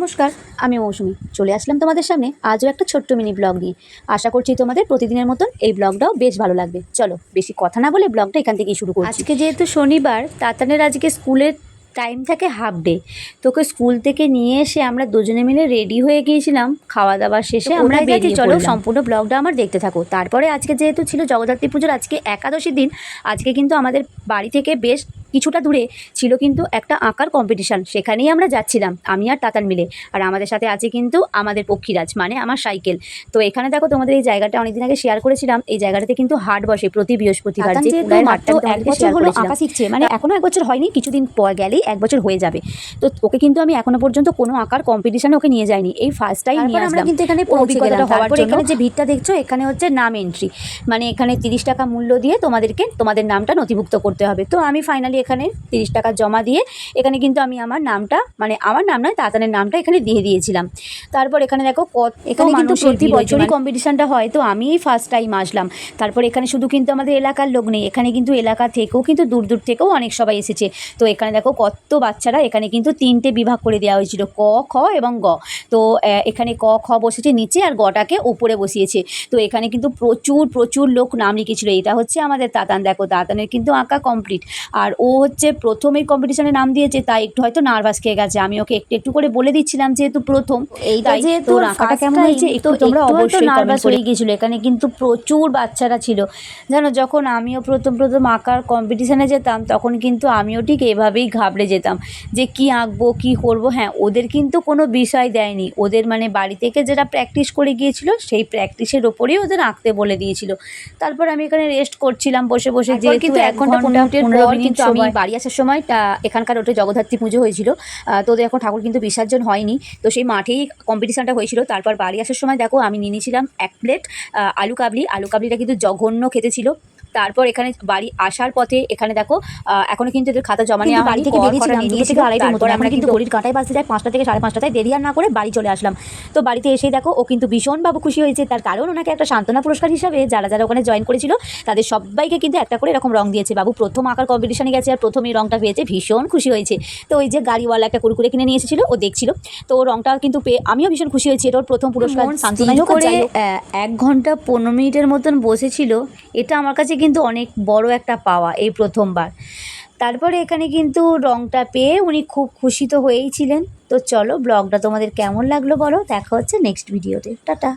নমস্কার, আমি মৌসুমি চলে আসলাম তোমাদের সামনে আজও একটা ছোট্ট মিনি ব্লগ নিয়ে। আশা করছি তোমাদের প্রতিদিনের মতন এই ব্লগটাও বেশ ভালো লাগবে। চলো বেশি কথা না বলে ব্লগটা এখান থেকেই শুরু করছি। আজকে যেহেতু শনিবার, তাতানের আজকে স্কুলের টাইম থাকে হাফ ডে। তোকে স্কুল থেকে নিয়ে এসে আমরা দুজনে মিলে রেডি হয়ে গিয়েছিলাম। খাওয়া দাওয়া শেষে আমরা বেরিয়ে চলো সম্পূর্ণ ব্লগটা আমার দেখতে থাকো। তারপরে আজকে যেহেতু ছিল জগদ্ধাত্রী পুজোর আজকে একাদশীর দিন, আজকে কিন্তু আমাদের বাড়ি থেকে বেশ কিছুটা দূরে ছিল কিন্তু একটা আঁকার কম্পিটিশান। সেখানেই আমরা যাচ্ছিলাম আমি আর তাতান মিলে। আর আমাদের সাথে আছে কিন্তু আমাদের পক্ষীরাজ, মানে আমার সাইকেল। তো এখানে দেখো তোমাদের এই জায়গাটা অনেকদিন আগে শেয়ার করেছিলাম। এই জায়গাটাতে কিন্তু হাট বসে প্রতি বৃহস্পতিবার। এক বছর হলো আঁকা শিখছে, মানে এখনো এক বছর হয়নি, কিছুদিন পর গেলেই এক বছর হয়ে যাবে। তো ওকে কিন্তু আমি এখনো পর্যন্ত কোনো আঁকার কম্পিটিশানে ওকে নিয়ে যাইনি, এই ফার্স্ট টাইম নিয়ে আসলাম। কিন্তু এখানে পৌঁছে গেলাম। তারপর এখানে যে ভিড়টা দেখছো, এখানে হচ্ছে নাম এন্ট্রি, মানে এখানে 30 টাকা মূল্য দিয়ে তোমাদের নামটা নথিভুক্ত করতে হবে। তো আমি ফাইনালি এখানে 30 টাকা জমা দিয়ে এখানে কিন্তু আমি আমার নামটা, মানে আমার নাম নয় তাতানের নামটা এখানে দিয়ে দিয়েছিলাম। তারপর এখানে দেখো এখানে কিন্তু প্রতি বছরই কম্পিটিশানটা হয়, তো আমি ফার্স্ট টাইম আসলাম। তারপর এখানে শুধু কিন্তু আমাদের এলাকার লোক নেই, এখানে কিন্তু এলাকা থেকেও কিন্তু দূর দূর থেকেও অনেক সবাই এসেছে। তো এখানে দেখো কত বাচ্চারা, এখানে কিন্তু 3টে বিভাগ করে দেওয়া হয়েছিল, ক, খ এবং গ। তো এখানে ক, খ বসেছে নিচে আর গটাকে উপরে বসিয়েছে। তো এখানে কিন্তু প্রচুর লোক নাম লিখেছিল। এটা হচ্ছে আমাদের তাতান, দেখো তাতানের কিন্তু আঁকা কমপ্লিট। আর ও হচ্ছে প্রথমেই কম্পিটিশনে নাম দিয়েছে, তাই একটু হয়তো নার্ভাস খেয়ে গেছে। আমি ওকে একটু করে বলে দিচ্ছিলাম যেহেতু প্রথম, এইটাই যেহেতু আঁকাটা কেমন হয়েছে একটু তোমরা অবশ্যই নার্ভাস হয়ে গিয়েছিল। এখানে কিন্তু প্রচুর বাচ্চারা ছিল জানো। যখন আমিও প্রথম আঁকার কম্পিটিশানে যেতাম, তখন কিন্তু আমিও ঠিক এভাবেই ঘাবড়ে যেতাম যে কি আঁকবো কি করবো। হ্যাঁ, ওদের কিন্তু কোনো বিষয় দেয়নি, ওদের মানে বাড়ি থেকে যেটা প্র্যাকটিস করে গিয়েছিল সেই প্র্যাকটিসের ওপরেই ওদের আঁকতে বলে দিয়েছিল। তারপর আমি এখানে রেস্ট করছিলাম বসে যেহেতু 1 ঘন্টা 15 মিনিট কিন্তু আমি বাড়ি আসার সময় এখানকার ওটা জগদ্ধাত্রী পুজো হয়েছিল। তো এখন ঠাকুর কিন্তু বিসর্জন হয়নি, তো সেই মাঠেই কম্পিটিশানটা হয়েছিল। তারপর বাড়ি আসার সময় দেখো আমি নিয়ে নিয়েছিলাম 1 প্লেট আলু কাবলিটা কিন্তু জঘন্য খেতে ছিল। তারপর এখানে বাড়ি আসার পথে এখানে দেখো এখনো কিন্তু এদের খাতা জমা নেওয়া বাড়ি থেকে বেরিয়েছিলাম 2 থেকে 2:30 মতো। আমরা কিন্তু ঘড়ির কাঁটায় বাজতে যায় 5টা থেকে 5:30টায়, দেরি আর না করে বাড়ি চলে আসলাম। তো বাড়িতে এসেই দেখো ও কিন্তু ভীষণ খুশি হয়েছে। তার কারণ ওনাকে একটা সান্ত্বনা পুরস্কার হিসাবে যারা ওখানে জয়েন করেছিল তাদের সবাইকে কিন্তু একটা করে এরকম রং দিয়েছে। বাবু প্রথম আঁকার কম্পিটিশানে গেছে আর প্রথম এই রংটা পেয়েছে, ভীষণ খুশি হয়েছে। তো ওই যে গাড়িওয়ালা একটা কুরকুরে কিনে নিয়ে এসেছিল, ও দেখছিল, তো ও রংটা কিন্তু পেয়ে আমিও ভীষণ খুশি হয়েছি। এটা ওর প্রথম পুরস্কার। সান্ত্বনা করে 1 ঘন্টা 15 মিনিটের মতন বসেছিল। এটা আমার কাছে কিন্তু অনেক বড় একটা পাওয়া এই প্রথমবার। তারপরে এখানে কিন্তু রংটা পেয়ে উনি খুব খুশি তো হয়েই ছিলেন। তো চলো ব্লগটা তোমাদের কেমন লাগলো বলো, দেখা হচ্ছে নেক্সট ভিডিওতে। টাটা।